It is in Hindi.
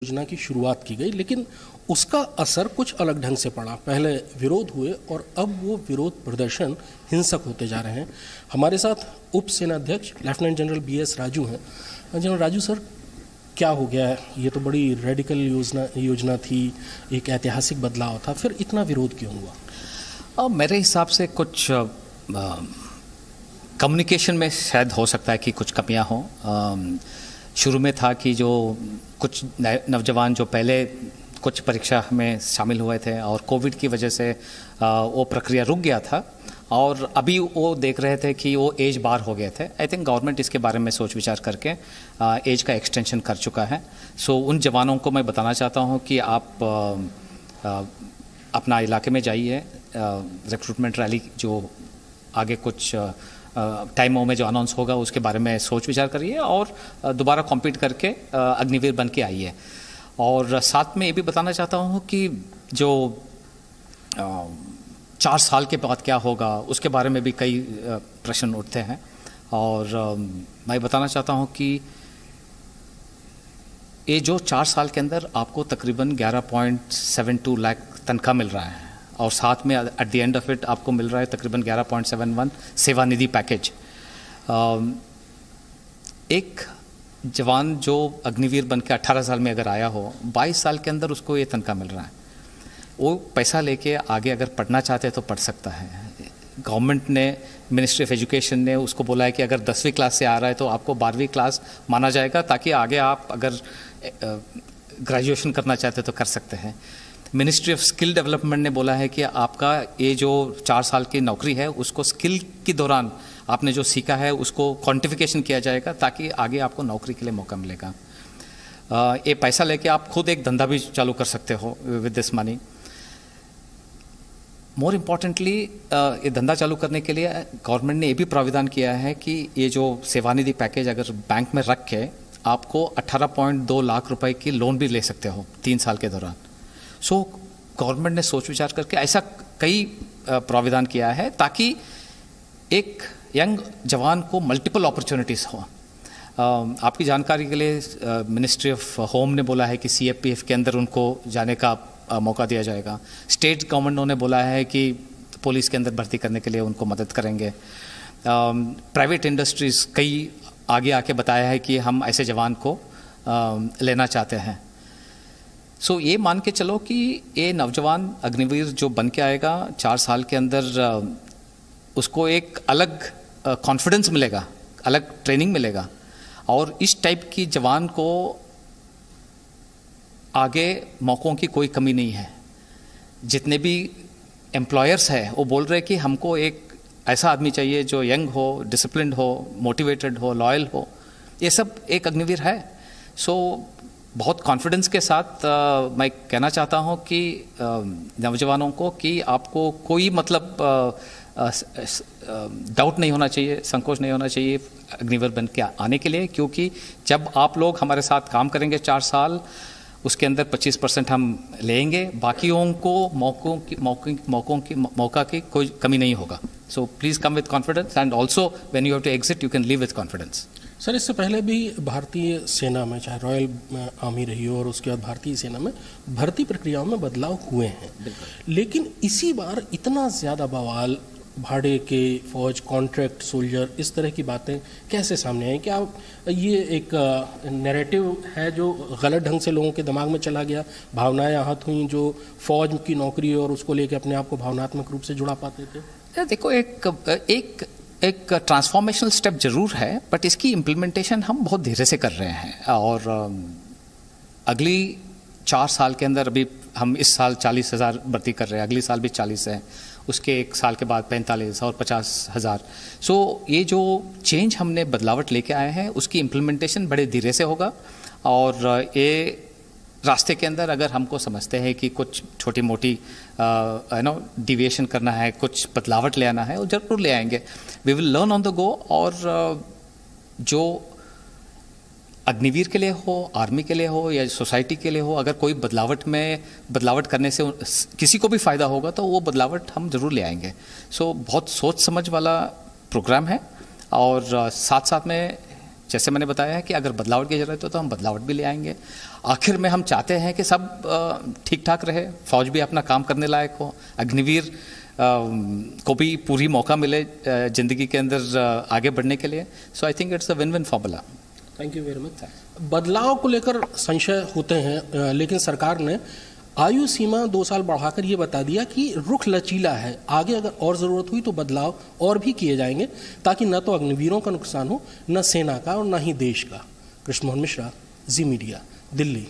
योजना की शुरुआत की गई, लेकिन उसका असर कुछ अलग ढंग से पड़ा। पहले विरोध हुए और अब वो विरोध प्रदर्शन हिंसक होते जा रहे हैं। हमारे साथ उप सेनाध्यक्ष लेफ्टिनेंट जनरल BS राजू हैं। जनरल राजू सर, क्या हो गया है? ये तो बड़ी रेडिकल योजना थी, एक ऐतिहासिक बदलाव था, फिर इतना विरोध क्यों हुआ? मेरे हिसाब से कुछ कम्युनिकेशन में शायद हो सकता है कि कुछ कमियां हों। शुरू में था कि जो कुछ नौजवान जो पहले कुछ परीक्षा में शामिल हुए थे और कोविड की वजह से वो प्रक्रिया रुक गया था, और अभी वो देख रहे थे कि वो एज बार हो गए थे। आई थिंक गवर्नमेंट इसके बारे में सोच विचार करके एज का एक्सटेंशन कर चुका है। सो उन जवानों को मैं बताना चाहता हूँ कि आप अपना इलाके में जाइए, रिक्रूटमेंट रैली जो आगे कुछ टाइमों में जो अनाउंस होगा उसके बारे में सोच विचार करिए और दोबारा कॉम्पीट करके अग्निवीर बन के आइए। और साथ में ये भी बताना चाहता हूँ कि जो 4 साल के बाद क्या होगा उसके बारे में भी कई प्रश्न उठते हैं। और मैं बताना चाहता हूँ कि ये जो 4 साल के अंदर आपको तकरीबन 11.72 लाख तनख्वाह मिल रहा है और साथ में at the end of it आपको मिल रहा है तकरीबन 11.71 सेवानिधि पैकेज। एक जवान जो अग्निवीर बन के 18 साल में अगर आया हो, 22 साल के अंदर उसको ये तनख्वाह मिल रहा है। वो पैसा लेके आगे अगर पढ़ना चाहते हैं तो पढ़ सकता है। गवर्नमेंट ने, मिनिस्ट्री ऑफ एजुकेशन ने उसको बोला है कि अगर 10वीं क्लास से आ रहा है तो आपको 12वीं क्लास माना जाएगा, ताकि आगे आप अगर ग्रेजुएशन करना चाहते हैं तो कर सकते हैं। मिनिस्ट्री ऑफ स्किल डेवलपमेंट ने बोला है कि आपका ये जो 4 साल की नौकरी है उसको स्किल के दौरान आपने जो सीखा है उसको क्वांटिफिकेशन किया जाएगा, ताकि आगे आपको नौकरी के लिए मौका मिलेगा। ये पैसा लेके आप खुद एक धंधा भी चालू कर सकते हो with this money. More importantly ये धंधा चालू करने के लिए गवर्नमेंट ने ये भी प्राविधान किया है कि ये जो सेवानिधि पैकेज अगर बैंक में रख के आपको 18.2 लाख रुपए की लोन भी ले सकते हो 3 साल के दौरान। सो गवर्नमेंट ने सोच विचार करके ऐसा कई प्राविधान किया है ताकि एक यंग जवान को मल्टीपल अपॉर्चुनिटीज़ हो। आपकी जानकारी के लिए मिनिस्ट्री ऑफ होम ने बोला है कि CFPF के अंदर उनको जाने का मौका दिया जाएगा। स्टेट गवर्नमेंट ने बोला है कि पुलिस के अंदर भर्ती करने के लिए उनको मदद करेंगे। प्राइवेट इंडस्ट्रीज़ कई आगे आके बताया है कि हम ऐसे जवान को लेना चाहते हैं। सो ये मान के चलो कि ये नौजवान अग्निवीर जो बन के आएगा 4 साल के अंदर, उसको एक अलग कॉन्फिडेंस मिलेगा, अलग ट्रेनिंग मिलेगा, और इस टाइप की जवान को आगे मौक़ों की कोई कमी नहीं है। जितने भी एम्प्लॉयर्स हैं वो बोल रहे हैं कि हमको एक ऐसा आदमी चाहिए जो यंग हो, डिसिप्लिन्ड हो, मोटिवेटेड हो, लॉयल हो। ये सब एक अग्निवीर है। सो बहुत कॉन्फिडेंस के साथ मैं कहना चाहता हूँ कि नौजवानों को कि आपको कोई मतलब डाउट नहीं होना चाहिए, संकोच नहीं होना चाहिए अग्निवीर बन के आने के लिए, क्योंकि जब आप लोग हमारे साथ काम करेंगे 4 साल, उसके अंदर 25% हम लेंगे, बाकियों को मौका की कोई कमी नहीं होगा। So please come with confidence and also when you have to exit you can leave with confidence. Sir, इससे पहले भी भारतीय सेना में, चाहे रॉयल आर्मी रही हो और उसके बाद भारतीय सेना में भर्ती प्रक्रियाओं में बदलाव हुए हैं, लेकिन इसी बार इतना ज़्यादा बवाल, भाड़े के फौज, कॉन्ट्रैक्ट सोल्जर, इस तरह की बातें कैसे सामने आई? क्या ये एक नैरेटिव है जो गलत ढंग से लोगों के दिमाग में चला गया, भावनाएं आहत हुई जो फौज की नौकरी है और उसको लेके अपने आप को भावनात्मक रूप से जुड़ा पाते थे? देखो, एक ट्रांसफॉर्मेशनल स्टेप जरूर है, बट इसकी इम्प्लीमेंटेशन हम बहुत धीरे से कर रहे हैं। और अगली 4 साल के अंदर, अभी हम इस साल 40,000 भर्ती कर रहे हैं, अगले साल भी 40 है, उसके 1 साल के बाद 45 और 50,000। सो ये जो चेंज हमने बदलावट लेके आए हैं उसकी इम्प्लीमेंटेशन बड़े धीरे से होगा। और ये रास्ते के अंदर अगर हमको समझते हैं कि कुछ छोटी मोटी डिविएशन करना है, कुछ बदलावट ले आना है, वो जरूर ले आएंगे। We will learn on the go. और जो अग्निवीर के लिए हो, आर्मी के लिए हो या सोसाइटी के लिए हो, अगर कोई बदलावट करने से किसी को भी फ़ायदा होगा तो वो बदलावट हम ज़रूर ले आएंगे। सो बहुत सोच समझ वाला प्रोग्राम है। और साथ साथ में जैसे मैंने बताया है कि अगर बदलाव की जरूरत हो तो हम बदलाव भी ले आएंगे। आखिर में हम चाहते हैं कि सब ठीक ठाक रहे, फौज भी अपना काम करने लायक हो, अग्निवीर को भी पूरी मौका मिले ज़िंदगी के अंदर आगे बढ़ने के लिए। So I think it's a win win formula. Thank you very much. बदलाव को लेकर संशय होते हैं, लेकिन सरकार ने आयु सीमा 2 साल बढ़ाकर ये बता दिया कि रुख लचीला है, आगे अगर और ज़रूरत हुई तो बदलाव और भी किए जाएंगे, ताकि न तो अग्निवीरों का नुकसान हो, न सेना का और न ही देश का। कृष्ण मोहन मिश्रा, जी मीडिया, दिल्ली।